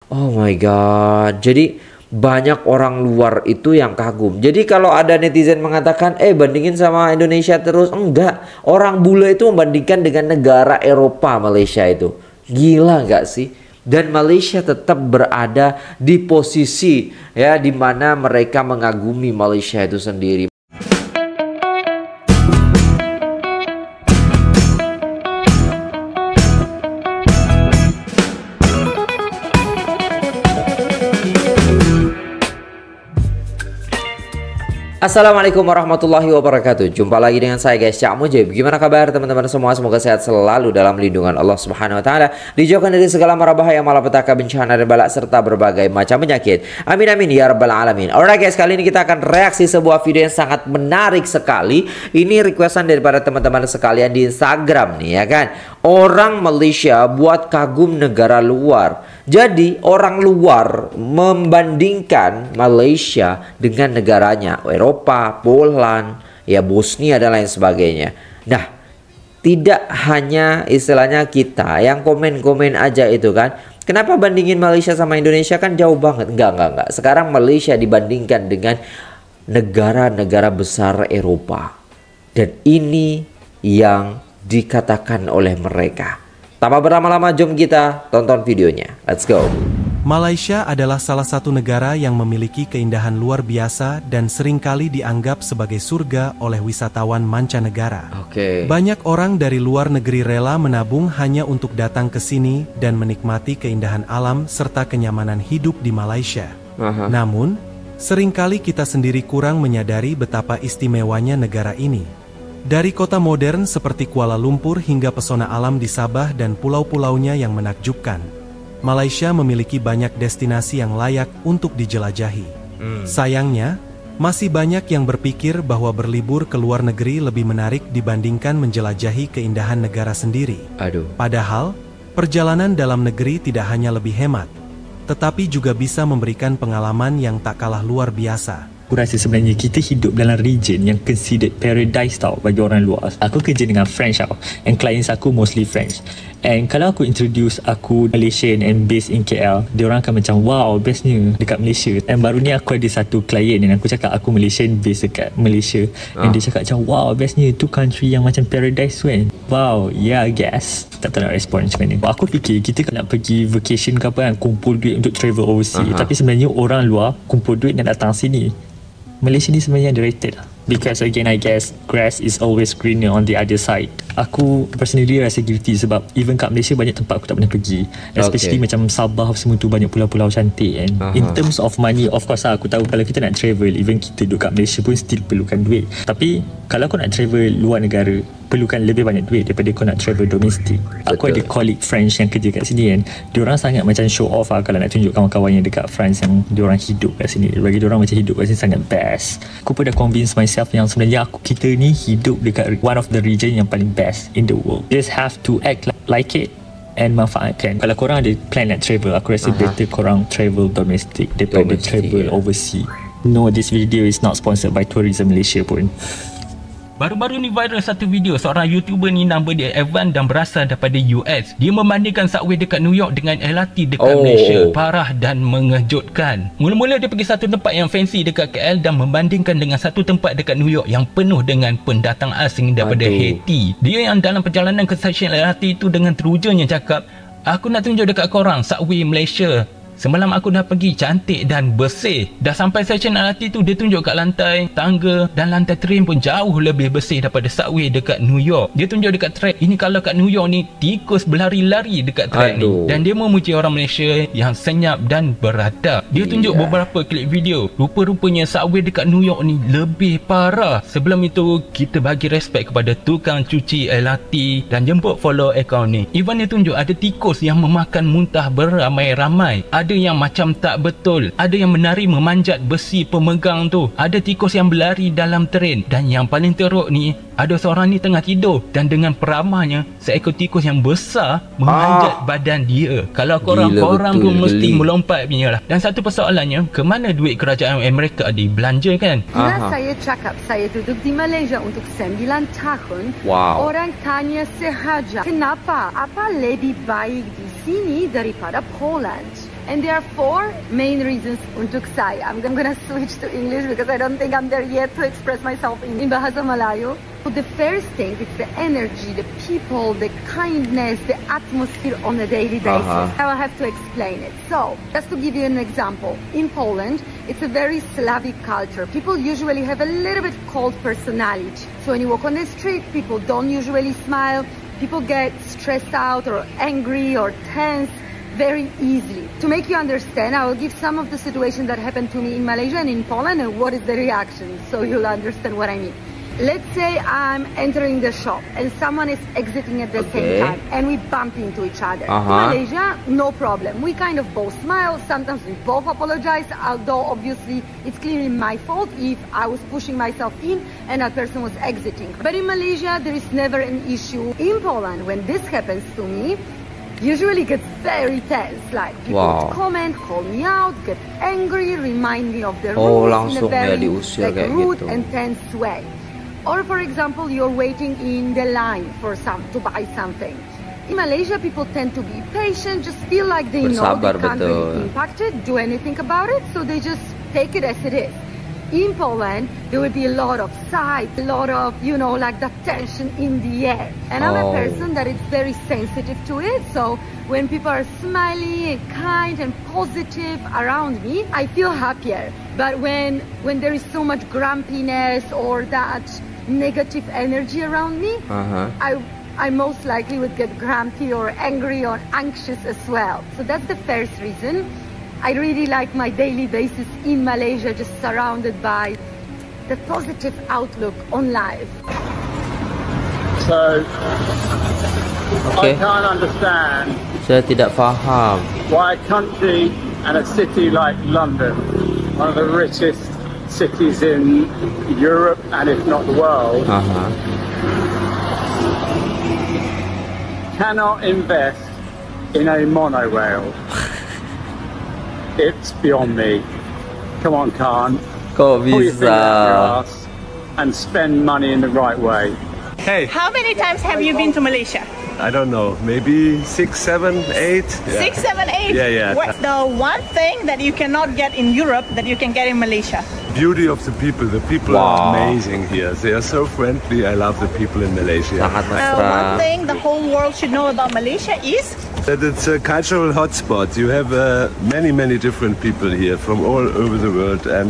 Oh my god. Jadi banyak orang luar itu yang kagum. Jadi kalau ada netizen mengatakan bandingin sama Indonesia terus, enggak. Orang bule itu membandingkan dengan negara Eropa, Malaysia itu. Gila nggak sih? Dan Malaysia tetap berada di posisi ya di mana mereka mengagumi Malaysia itu sendiri. Assalamualaikum warahmatullahi wabarakatuh. Jumpa lagi dengan saya guys, CAKMOJIB. Gimana kabar teman-teman semua? Semoga sehat selalu dalam lindungan Allah Subhanahu wa taala. Dijauhkan dari segala mara bahaya, malapetaka, bencana dan balak serta berbagai macam penyakit. Amin amin ya rabbal alamin. Alright guys, kali ini kita akan reaksi sebuah video yang sangat menarik sekali. Ini requestan daripada teman-teman sekalian di Instagram nih ya kan. Orang Malaysia buat kagum negara luar. Jadi orang luar membandingkan Malaysia dengan negaranya, Eropa, Poland, ya Bosnia dan lain sebagainya. Nah, tidak hanya istilahnya kita yang komen-komen aja itu kan. Kenapa bandingin Malaysia sama Indonesia, kan jauh banget? Enggak. Sekarang Malaysia dibandingkan dengan negara-negara besar Eropa. Dan ini yang dikatakan oleh mereka. Tanpa berlama-lama, jom kita tonton videonya. Let's go. Malaysia adalah salah satu negara yang memiliki keindahan luar biasa dan seringkali dianggap sebagai surga oleh wisatawan mancanegara. Banyak orang dari luar negeri rela menabung hanya untuk datang ke sini dan menikmati keindahan alam serta kenyamanan hidup di Malaysia. Namun, seringkali kita sendiri kurang menyadari betapa istimewanya negara ini. Dari kota modern seperti Kuala Lumpur hingga pesona alam di Sabah dan pulau-pulaunya yang menakjubkan, Malaysia memiliki banyak destinasi yang layak untuk dijelajahi. Sayangnya, masih banyak yang berpikir bahwa berlibur ke luar negeri lebih menarik dibandingkan menjelajahi keindahan negara sendiri. Padahal, perjalanan dalam negeri tidak hanya lebih hemat, tetapi juga bisa memberikan pengalaman yang tak kalah luar biasa. Aku rasa sebenarnya kita hidup dalam region yang considered paradise tau bagi orang luar. Aku kerja dengan French tau, and clients aku mostly French. And kalau aku introduce aku Malaysian and based in KL, diorang akan macam wow, bestnya dekat Malaysia. And baru ni aku ada satu client dan aku cakap aku Malaysian based dekat Malaysia. And dia cakap macam wow, bestnya tu country yang macam paradise kan. Wow, yeah I guess. Tak tahu nak respon macam mana. Aku fikir kita nak pergi vacation ke apa kan, kumpul duit untuk travel overseas. Tapi sebenarnya orang luar kumpul duit dan datang sini. Malaysia ni sebenarnya underrated lah. Because again I guess grass is always greener on the other side. Aku personally rasa guilty sebab even kat Malaysia banyak tempat aku tak pernah pergi. Especially macam Sabah semua tu banyak pulau-pulau cantik kan. In terms of money, of course lah, aku tahu kalau kita nak travel, even kita duduk kat Malaysia pun still perlukan duit. Tapi kalau kau nak travel luar negara, perlukan lebih banyak duit daripada kau nak travel domestik. Aku ada colleague French yang kerja kat sini kan. Diorang sangat macam show off lah kalau nak tunjuk kawan-kawan yang dekat France yang diorang hidup kat sini. Bagi diorang macam hidup kat sini sangat best. Aku pun dah convince myself yang sebenarnya kita ni hidup dekat one of the region yang paling best in the world. Just have to act like it and manfaatkan. Kalau korang ada plan nak travel, aku rasa better korang travel domestic daripada travel overseas. No, this video is not sponsored by Tourism Malaysia pun. Baru-baru ni viral satu video seorang YouTuber ni, nama dia Evan dan berasal daripada US. Dia membandingkan subway dekat New York dengan LRT dekat Malaysia. Parah dan mengejutkan. Mula-mula dia pergi satu tempat yang fancy dekat KL dan membandingkan dengan satu tempat dekat New York yang penuh dengan pendatang asing daripada Haiti. Dia yang dalam perjalanan ke stesen LRT itu dengan teruja cakap, "Aku nak tunjuk dekat korang subway Malaysia. Semalam aku dah pergi, cantik dan bersih." Dah sampai stesen LRT tu, dia tunjuk kat lantai tangga dan lantai train pun jauh lebih bersih daripada subway dekat New York. Dia tunjuk dekat track, ini kalau kat New York ni tikus berlari-lari dekat track ni. Dan dia memuji orang Malaysia yang senyap dan beradab. Dia tunjuk beberapa klip video. Rupa-rupanya subway dekat New York ni lebih parah. Sebelum itu, kita bagi respect kepada tukang cuci LRT dan jemput follow akaun ni. Even dia tunjuk ada tikus yang memakan muntah beramai-ramai. Ada yang macam tak betul, ada yang menari memanjat besi pemegang tu, ada tikus yang berlari dalam tren, dan yang paling teruk ni, ada seorang ni tengah tidur dan dengan peramahnya seekor tikus yang besar memanjat badan dia. Kalau korang pun mesti melompat punya lah. Dan satu persoalannya, ke mana duit kerajaan Amerika dibelanjakan? Saya cakap saya duduk di Malaysia untuk 9 tahun. Orang tanya sahaja, kenapa? Apa lebih baik di sini daripada Poland? And there are 4 main reasons untuk saya. I'm gonna switch to English because I don't think I'm there yet to express myself in Bahasa Melayu. So the first thing is the energy, the people, the kindness, the atmosphere on a daily basis. I will have to explain it. So, just to give you an example, in Poland, it's a very Slavic culture. People usually have a little bit cold personality. So when you walk on the street, people don't usually smile. People get stressed out or angry or tense very easily. To make you understand, I will give some of the situations that happened to me in Malaysia and in Poland and what is the reaction, so you'll understand what I mean. Let's say I'm entering the shop and someone is exiting at the same time and we bump into each other. In Malaysia, no problem. We kind of both smile, sometimes we both apologize, although obviously it's clearly my fault if I was pushing myself in and that person was exiting. But in Malaysia, there is never an issue. In Poland, when this happens to me, usually gets very tense, like people would comment, call me out, get angry, remind me of the rules in a very rude and tense way. Or for example, you're waiting in the line to buy something. In Malaysia, people tend to be patient, just feel like they know they can't really impact it, do anything about it, so they just take it as it is. In Poland, there will be a lot of sighs, a lot of, you know, like that tension in the air. And I'm a person that is very sensitive to it, so when people are smiling and kind and positive around me, I feel happier. But when there is so much grumpiness or that negative energy around me, I most likely would get grumpy or angry or anxious as well. So that's the first reason. I really like my daily basis in Malaysia, just surrounded by the positive outlook on life. So, I can't understand. Saya tidak faham. Why a country and a city like London, one of the richest cities in Europe and if not the world, cannot invest in a monorail. It's beyond me. Come on, Khan. Kok Pull your finger up your bisa? ass and spend money in the right way. Hey, How many times have you been to Malaysia? I don't know, maybe 6, 7, 8. 6, 7, 8? Yeah. What's the one thing that you cannot get in Europe that you can get in Malaysia? Beauty of the people are amazing here. They are so friendly. I love the people in Malaysia. Sangat mesra. One thing the whole world should know about Malaysia is That it's a cultural hotspot. You have many different people here from all over the world, and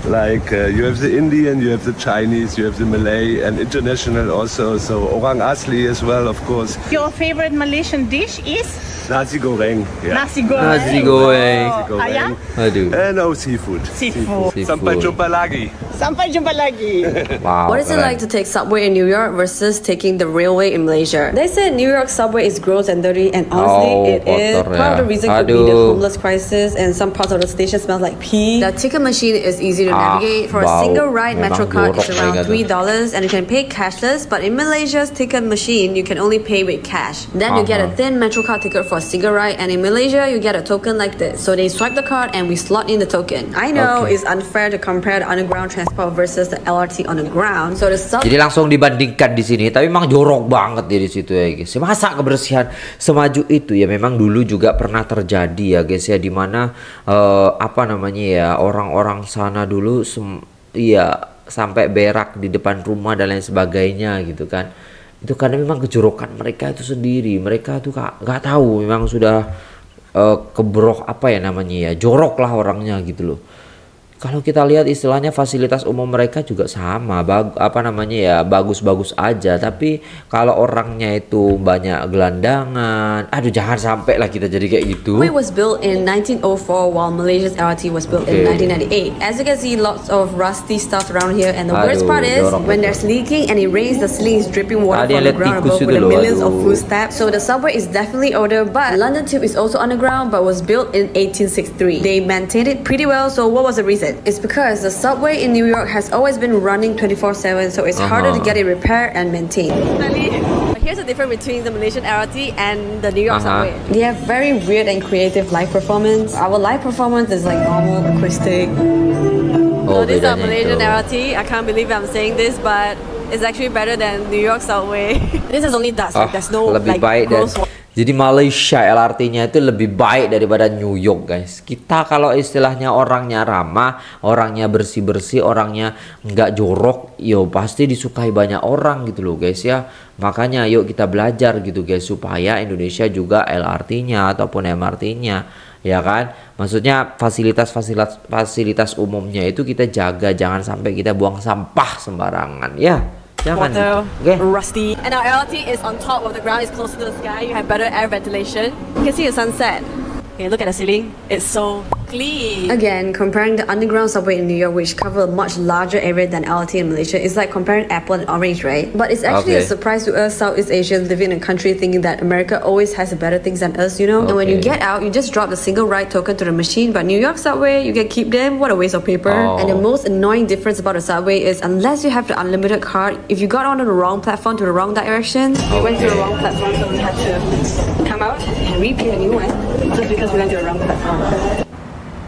you have the Indian, you have the Chinese, you have the Malay, and international also. So orang asli as well, of course. your favorite Malaysian dish is Nasi goreng. Yeah. nasi goreng. Nasi goreng. Ayam? Aduh. No seafood. Seafood. Sampai jumpa lagi. Sampai jumpa lagi. Wow, What is it like to take subway in New York versus taking the railway in Malaysia? They say New York subway is gross and dirty, and honestly, it is. Part of the reason could be the homeless crisis, and some parts of the station smells like pee. The ticket machine is easy to navigate. For a single ride, Metro card is around $3, and you can pay cashless. But in Malaysia's ticket machine, you can only pay with cash. Then you get a thin Metro card ticket for a single ride, and in Malaysia, you get a token like this. So they swipe the card, and we slot in the token. I know it's unfair to compare the underground transport versus the LRT on the ground. So the Jadi langsung dibandingkan di sini, tapi memang jorok banget ya di situ ya guys. Masa kebersihan semaju itu ya, memang dulu juga pernah terjadi ya guys ya, dimana orang-orang sana dulu sampai berak di depan rumah dan lain sebagainya gitu kan. Itu karena memang kejorokan mereka itu sendiri. Mereka tuh nggak tahu, memang sudah kebrok jorok lah orangnya gitu loh. Kalau kita lihat istilahnya fasilitas umum mereka juga sama, bagus-bagus aja. Tapi kalau orangnya itu banyak gelandangan, aduh jangan sampai lah kita jadi kayak gitu. It was built in 1904 while Malaysia's LRT was built in 1998. As you can see, lots of rusty stuff around here, and the worst part is when there's leaking and it rains, the ceiling is dripping water from the ground above with millions of footsteps. So the subway is definitely older, but London Tube is also underground but was built in 1863. They maintained it pretty well. So what was the reason? It's because the subway in New York has always been running 24/7, so it's harder to get it repaired and maintained. Here's the difference between the Malaysian LRT and the New York subway. They have very weird and creative live performance. Our live performance is like normal, acoustic. So this is the Malaysian LRT. I can't believe I'm saying this, but it's actually better than New York subway. This is only dust. There's no lebih baik dan Jadi Malaysia LRT-nya itu lebih baik daripada New York, guys. Kita kalau istilahnya orangnya ramah, orangnya bersih-bersih, orangnya nggak jorok, yo pasti disukai banyak orang gitu loh, guys ya. Makanya yuk kita belajar gitu, guys, supaya Indonesia juga LRT-nya ataupun MRT-nya, ya kan? Maksudnya fasilitas umumnya itu kita jaga, jangan sampai kita buang sampah sembarangan, ya. Water, rusty, and our LRT is on top of the ground. It's closer to the sky. You have better air ventilation. You can see the sunset. Okay, look at the ceiling. It's so clean. Again, comparing the underground subway in New York, which cover a much larger area than LRT in Malaysia, is like comparing Apple and Orange, right? But it's actually a surprise to us Southeast Asians living in a country thinking that America always has better things than us, you know? And when you get out, you just drop the single ride token to the machine. But New York subway, you can keep them. What a waste of paper. And the most annoying difference about the subway is unless you have the unlimited card, if you got onto the wrong platform to the wrong direction, we went to the wrong platform, so we had to come out and repeat a new one just because we went to the wrong platform.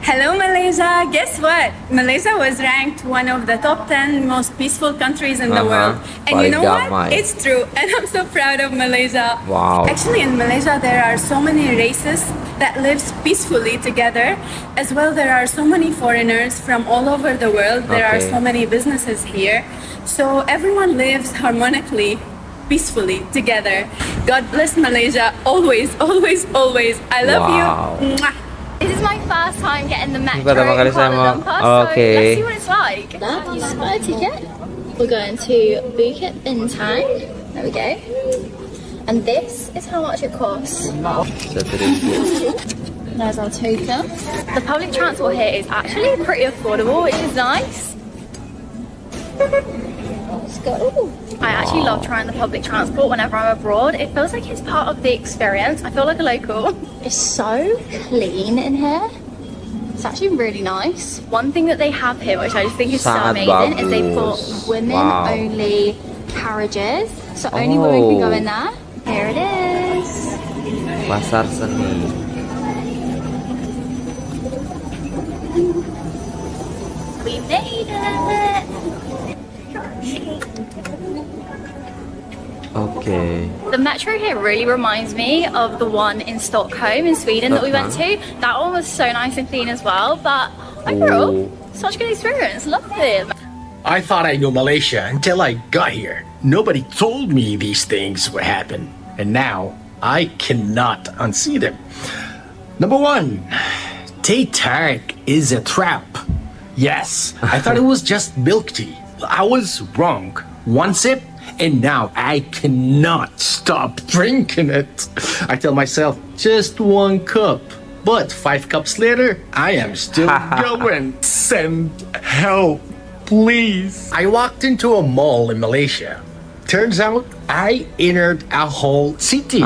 Hello Malaysia, guess what? Malaysia was ranked one of the top 10 most peaceful countries in the world. And you know what? It's true, and I'm so proud of Malaysia. Wow. Actually in Malaysia there are so many races that lives peacefully together. As well, there are so many foreigners from all over the world. There are so many businesses here. So everyone lives harmonically, peacefully together. God bless Malaysia, always, always, always. I love you. Mwah. This is my first time getting the metro in Kuala Lumpur, so let's see what it's like. Now you spot a ticket. We're going to book it in time. There we go. And this is how much it costs. There's our token. The public transport here is actually pretty affordable, which is nice. Let's go. I actually love trying the public transport whenever I'm abroad. It feels like it's part of the experience. I feel like a local. It's so clean in here. It's actually really nice. One thing that they have here, which I just think is so amazing, is they've got women-only carriages. So only women can go in there. Here it is. Pasar seni. We made it. The metro here really reminds me of the one in Stockholm in Sweden that we went to. That one was so nice and clean as well, but overall, such a good experience. Loved it. I thought I knew Malaysia until I got here. Nobody told me these things would happen, and now I cannot unsee them. Number one, Teh Tarik is a trap. Yes, I thought it was just milk tea. I was wrong. One sip, and now I cannot stop drinking it. I tell myself, just one cup. But 5 cups later, I am still going. Send help, please. I walked into a mall in Malaysia. Turns out, I entered a whole city.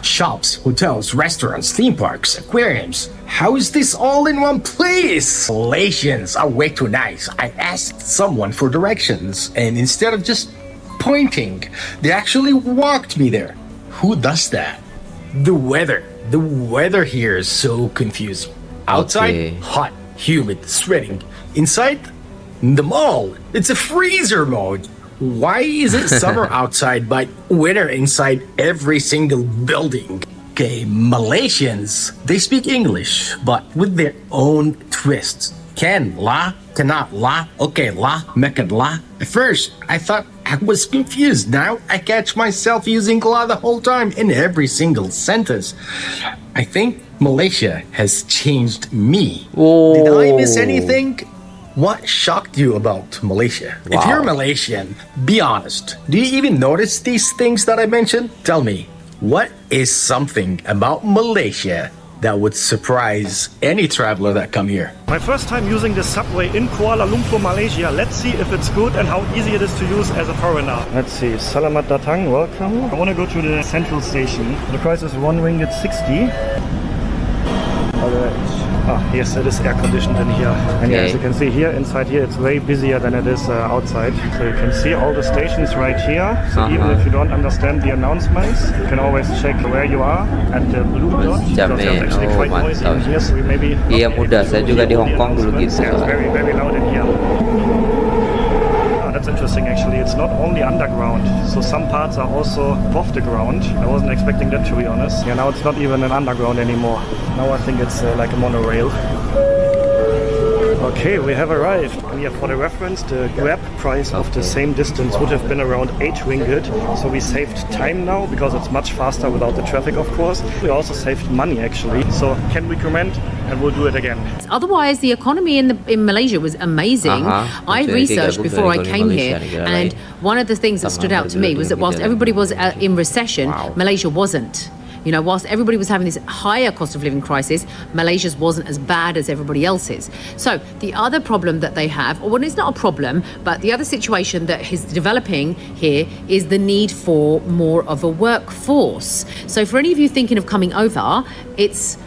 Shops, hotels, restaurants, theme parks, aquariums. How is this all in one place? Malaysians are way too nice. I asked someone for directions, and instead of just pointing, they actually walked me there. Who does that? The weather here is so confusing. Outside, hot, humid, sweating. Inside, the mall, it's a freezer mode. Why is it summer outside but winter inside every single building? Okay, Malaysians, they speak English, but with their own twists. Can la, cannot la, okay la, mekan la. At first, I thought I was confused. Now I catch myself using la the whole time in every single sentence. I think Malaysia has changed me. Did I miss anything? What shocked you about Malaysia? If you're Malaysian, be honest. Do you even notice these things that I mentioned? Tell me, what is something about Malaysia that would surprise any traveler that come here? My first time using the subway in Kuala Lumpur, Malaysia. Let's see if it's good and how easy it is to use as a foreigner. Let's see. Selamat datang, welcome. I want to go to the central station. The price is 1 ringgit 60. Alright. Yes, it is air conditioned in here. And as you can see here, inside here, it's way busier than it is outside. So you can see all the stations right here. So even if you don't understand the announcements, you can always check where you are at the blue dot. Because it's actually quite noisy in here, so we maybe... Iya mudah, saya juga di Hong Kong dulu gitu. It's very, very loud in here. That's That's interesting actually. It's not only underground, so some parts are also above the ground. I wasn't expecting that, to be honest. Yeah, now it's not even an underground anymore. Now I think it's like a monorail. Okay, we have arrived. And yeah, for the reference, the Grab price of the same distance would have been around 8 ringgit. So we saved time now because it's much faster without the traffic, of course. We also saved money actually. So can recommend, and we'll do it again. Otherwise, the economy in Malaysia was amazing. I researched before I came here, and one of the things that stood out to me was that whilst everybody was in recession, Malaysia wasn't. You know, whilst everybody was having this higher cost of living crisis, Malaysia's wasn't as bad as everybody else's. So the other problem that they have, or well, it's not a problem, but the other situation that is developing here is the need for more of a workforce. So for any of you thinking of coming over, it's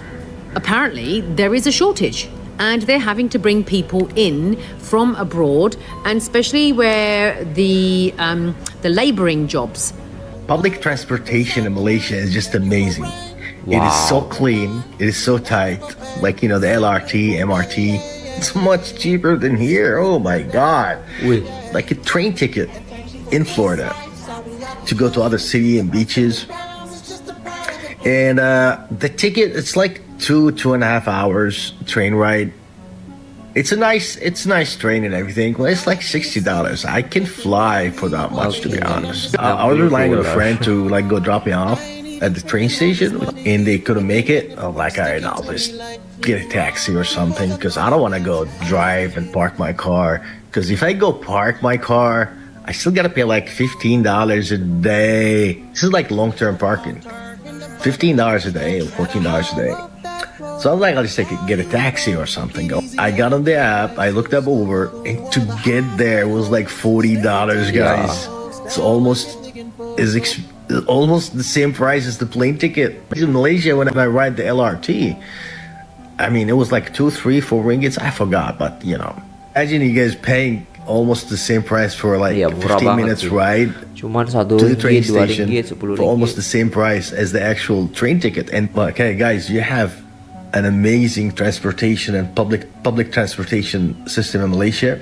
apparently there is a shortage. And they're having to bring people in from abroad, and especially where the labouring jobs. Public transportation in Malaysia is just amazing. It is so clean. It is so tight. Like, you know, the LRT, MRT, it's much cheaper than here. Oh my God. Like a train ticket in Florida to go to other city and beaches. And the ticket, it's like 2.5 hours train ride. It's a nice train and everything. Well, it's like $60. I can fly for that much, to be honest. I was relying on a friend to like go drop me off at the train station, and they couldn't make it. I'm like, all right, I'll just get a taxi or something, because I don't want to go drive and park my car. Because if I go park my car, I still got to pay like $15 a day. This is like long-term parking. $15 a day or $14 a day. So I was like, I'll just get a taxi or something. I got on the app, I looked up Uber, and to get there was like $40, guys. Yeah. It's almost the same price as the plane ticket. In Malaysia, when I ride the LRT, I mean, it was like 2, 3, 4 ringgits. I forgot, but you know, imagine you guys paying almost the same price for like 15 minutes ride to the train station for almost the same price as the actual train ticket. And okay, guys, you have an amazing transportation and public transportation system in Malaysia.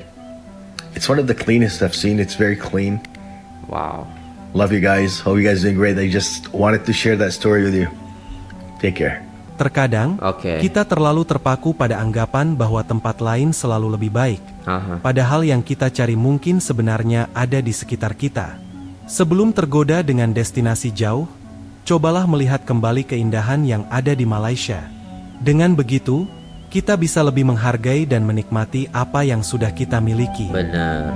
It's one of the cleanest I've seen. It's very clean. Wow. Love you guys. Hope you guys are doing great. I just wanted to share that story with you. Take care. Terkadang, kita terlalu terpaku pada anggapan bahwa tempat lain selalu lebih baik. Padahal yang kita cari mungkin sebenarnya ada di sekitar kita. Sebelum tergoda dengan destinasi jauh, cobalah melihat kembali keindahan yang ada di Malaysia. Dengan begitu, kita bisa lebih menghargai dan menikmati apa yang sudah kita miliki. Benar.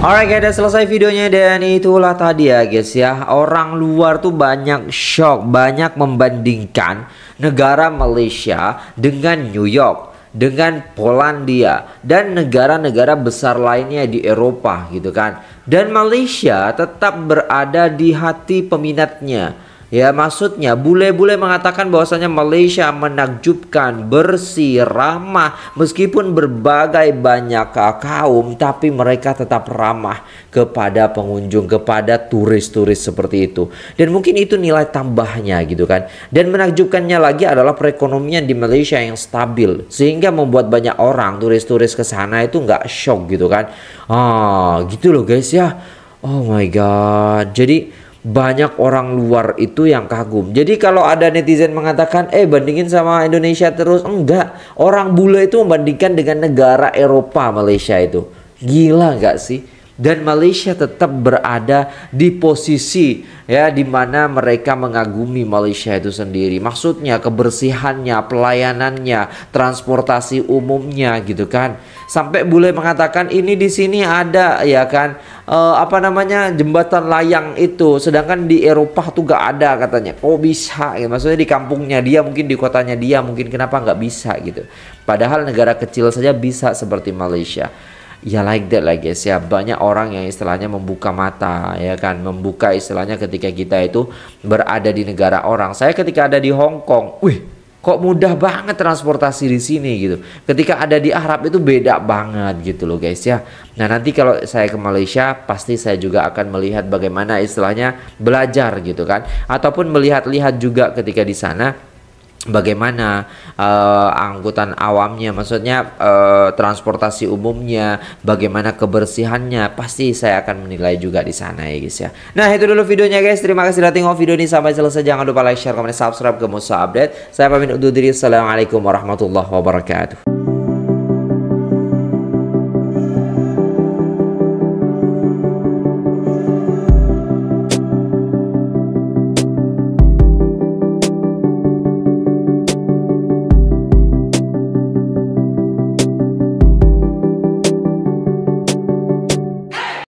Alright guys, udah selesai videonya, dan itulah tadi ya guys ya. Orang luar tuh banyak shock, banyak membandingkan negara Malaysia dengan New York, dengan Polandia, dan negara-negara besar lainnya di Eropa gitu kan. Dan Malaysia tetap berada di hati peminatnya. Ya, maksudnya bule-bule mengatakan bahwasanya Malaysia menakjubkan, bersih, ramah, meskipun berbagai banyak kaum, tapi mereka tetap ramah kepada pengunjung, kepada turis-turis seperti itu. Dan mungkin itu nilai tambahnya gitu kan. Dan menakjubkannya lagi adalah perekonomian di Malaysia yang stabil, sehingga membuat banyak orang turis-turis ke sana itu nggak shock gitu kan. Gitu loh guys ya. Oh my god. Jadi banyak orang luar itu yang kagum. Jadi kalau ada netizen mengatakan bandingin sama Indonesia terus, enggak. Orang bule itu membandingkan dengan negara Eropa Malaysia itu. Gila nggak sih? Dan Malaysia tetap berada di posisi ya di mana mereka mengagumi Malaysia itu sendiri. Maksudnya kebersihannya, pelayanannya, transportasi umumnya gitu kan. Sampai bule mengatakan ini di sini ada ya kan jembatan layang itu, sedangkan di Eropa tuh gak ada katanya. Kok bisa? Ya, maksudnya di kampungnya dia, mungkin di kotanya dia, mungkin kenapa nggak bisa gitu. Padahal negara kecil saja bisa seperti Malaysia. Ya like that lah guys ya. Banyak orang yang istilahnya membuka mata ya kan, membuka istilahnya ketika kita itu berada di negara orang. Saya ketika ada di Hong Kong, kok mudah banget transportasi di sini gitu. Ketika ada di Arab itu beda banget gitu loh guys ya. Nah nanti kalau saya ke Malaysia pasti saya juga akan melihat bagaimana istilahnya belajar gitu kan, ataupun melihat-lihat juga ketika di sana bagaimana angkutan awamnya, maksudnya transportasi umumnya, bagaimana kebersihannya, pasti saya akan menilai juga di sana ya guys ya. Nah itu dulu videonya guys, terima kasih sudah tengok video ini sampai selesai. Jangan lupa like, share, komen, subscribe ke Musa Update. Saya pamit undur diri. Assalamualaikum warahmatullahi wabarakatuh.